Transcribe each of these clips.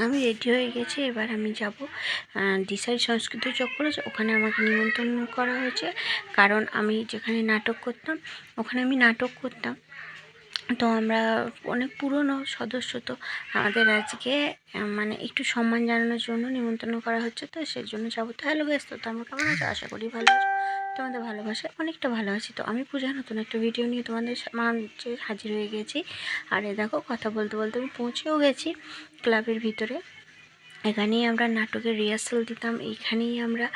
আমি রেডি হয়ে গেছি, এবার আমি যাব ডিসাইড সংস্কৃতি চক্রে। ওখানে আমাকে নিমন্ত্রণ করা হয়েছে, কারণ আমি যেখানে নাটক করতাম ওখানে আমি নাটক করতাম। তো আমরা অনেক পুরনো সদস্য, তো আমাদের আজকে মানে একটু সম্মান জানানোর জন্য নিমন্ত্রণ করা হচ্ছে, তো সেই জন্য যাবো। তো হ্যালো গাইস, তো তোমরা কেমন আছো? আশা করি ভালো আছো। তোমাদের ভালোবাসে অনেকটা ভালো আছি। তো আমি পূজা নতুন একটা ভিডিও নিয়ে তোমাদের মাঝে হাজির হয়ে গেছি। আর এ দেখো, কথা বলতে বলতে আমি পৌঁছেও গেছি ক্লাবের ভিতরে। এখানেই আমরা নাটকের রিহার্সাল দিতাম, এইখানেই আমরা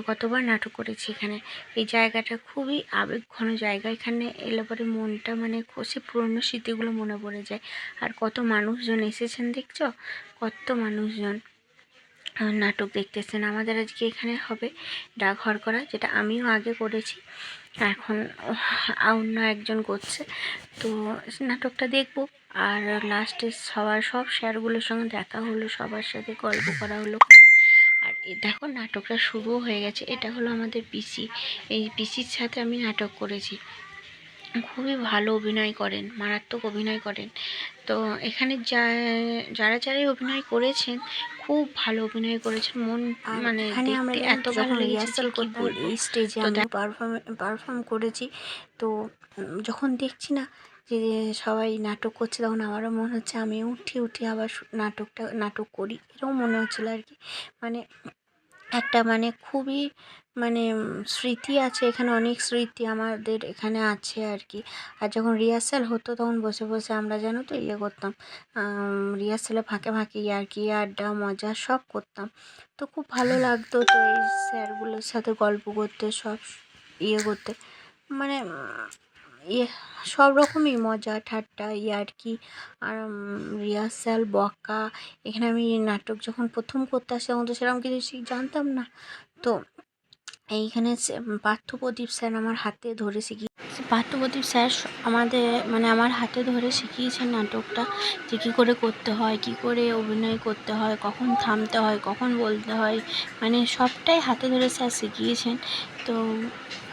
কতবার নাটক করেছি। এখানে এই জায়গাটা খুবই আবেগঘন জায়গা, এখানে এলে পরে মনটা মানে সে পুরনো স্মৃতিগুলো মনে পড়ে যায়। আর কত মানুষজন এসেছেন দেখছো, কত মানুষজন নাটক দেখতেছেন। আমাদের আজকে এখানে হবে ডাক হরকরা, যেটা আমিও আগে করেছি, এখন অন্য একজন করছে। তো নাটকটা দেখবো, আর লাস্টে সব স্যারগুলোর সঙ্গে দেখা হলো, সবার সাথে গল্প করা হলো। আর দেখো নাটকটা শুরু হয়ে গেছে। এটা হলো আমাদের পিসি, এই পিসির সাথে আমি নাটক করেছি। খুবই ভালো অভিনয় করেন, মারাত্মক অভিনয় করেন। তো এখানে যারাই অভিনয় করেছেন খুব ভালো অভিনয় করেছেন, মন মানে এখানে আমরা এত ভালো লেগেছে রিহার্সাল করতাম, এই স্টেজে আমি পারফর্ম করেছি। তো যখন দেখছি না যে সবাই নাটক করছে, তখন আমারও মনে হচ্ছে আমি উঠি আবার নাটক করি, এরকম মনে হচ্ছিলো আর কি। মানে একটা মানে খুবই মানে স্মৃতি আছে এখানে, অনেক স্মৃতি আমাদের এখানে আছে আর কি। আর যখন রিহার্সাল হতো তখন বসে বসে আমরা জানো তো করতাম, রিহার্সালে ফাঁকে ফাঁকে ইয়ার্কি আড্ডা মজা সব করতাম। তো খুব ভালো লাগতো। তো এই স্যারগুলোর সাথে গল্প করতে, সব করতে, মানে সব রকমই মজা ঠাট্টা ইয়ার্কি আর রিহার্সাল বকা। এখানে আমি নাটক যখন প্রথম করতে আসি তখন তো সেরকম কিছু জানতাম না। তো এইখানে পার্থপ্রদীপ স্যার আমার হাতে ধরে পার্থপ্রদীপ স্যার আমাদের মানে আমার হাতে ধরে শিখিয়েছেন নাটকটা, যে কী করে করতে হয়, কী করে অভিনয় করতে হয়, কখন থামতে হয়, কখন বলতে হয়, মানে সবটাই হাতে ধরে স্যার শিখিয়েছেন। তো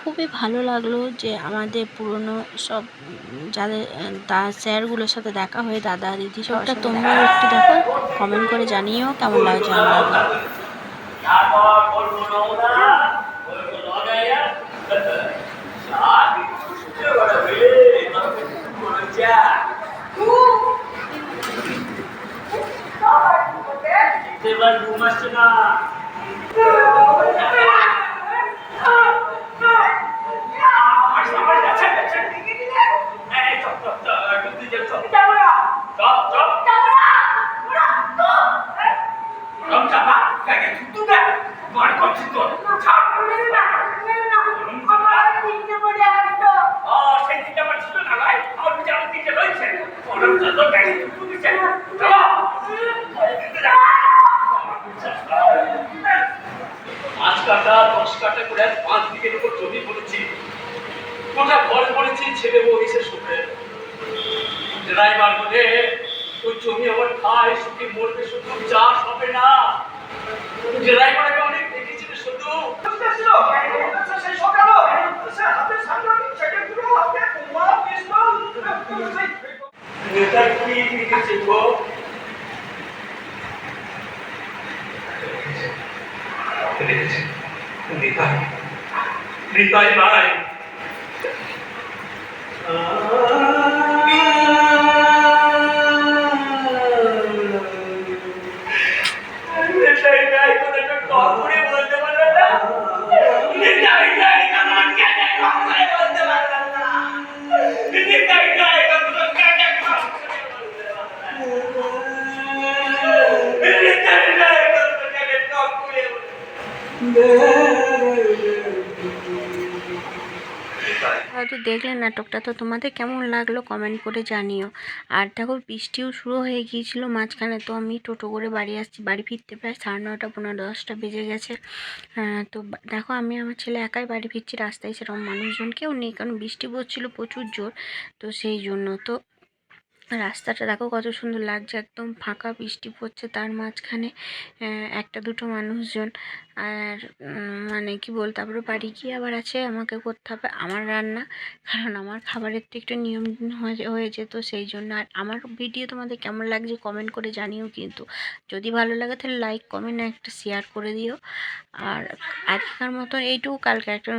খুবই ভালো লাগলো যে আমাদের পুরনো সব যাদের স্যারগুলোর সাথে দেখা হয়ে, দাদা দিদি সবটা। তোমরাও একটু দেখো, কমেন্ট করে জানিও কেমন লাগছে আমার। এবার ঘুম আসছে না। পাঁচ কাটা 10 কাটা করে 5 দিকের উপর জমি পড়েছি, গোটা ঘর পড়েছি ছেলে বউ এসে শুনে। ড্রাইভার বলে ওই জমি আমার খায় শুধু মরবে, শুধু চাষ হবে না। ড্রাইভার আমি অনেক দেখেছি শুধু নেতা কি দেখেছি গো, নিতাই নাই। হয়তো দেখলেন নাটকটা, তো তোমাদের কেমন লাগলো কমেন্ট করে জানিও। আর দেখো বৃষ্টিও শুরু হয়ে গিয়েছিল মাঝখানে, তো আমি টোটো করে বাড়ি আসছি, বাড়ি ফিরতে প্রায় 9:30 পৌনে 10টা বেজে গেছে। তো দেখো আমি আমার ছেলে একাই বাড়ি ফিরছি, রাস্তায় সেরকম মানুষজন কেউ নেই, কারণ বৃষ্টি পড়ছিল প্রচুর জোর, তো সেই জন্য। তো রাস্তাটা দেখো কত সুন্দর লাগছে, একদম ফাঁকা, বৃষ্টি পড়ছে, তার মাঝখানে একটা দুটো মানুষজন। আর মানে কি বলতে, তারপরে বাড়ি গিয়ে আবার আছে আমাকে করতে হবে আমার রান্না, কারণ আমার খাবারের তো একটু নিয়ম হয়েছে, তো সেই জন্য। আর আমার ভিডিও তোমাদের কেমন লাগছে কমেন্ট করে জানিও, কিন্তু যদি ভালো লাগে তাহলে লাইক কমেন্ট একটা শেয়ার করে দিও। আর আজকের মতো এইটুকু, কালকে একটা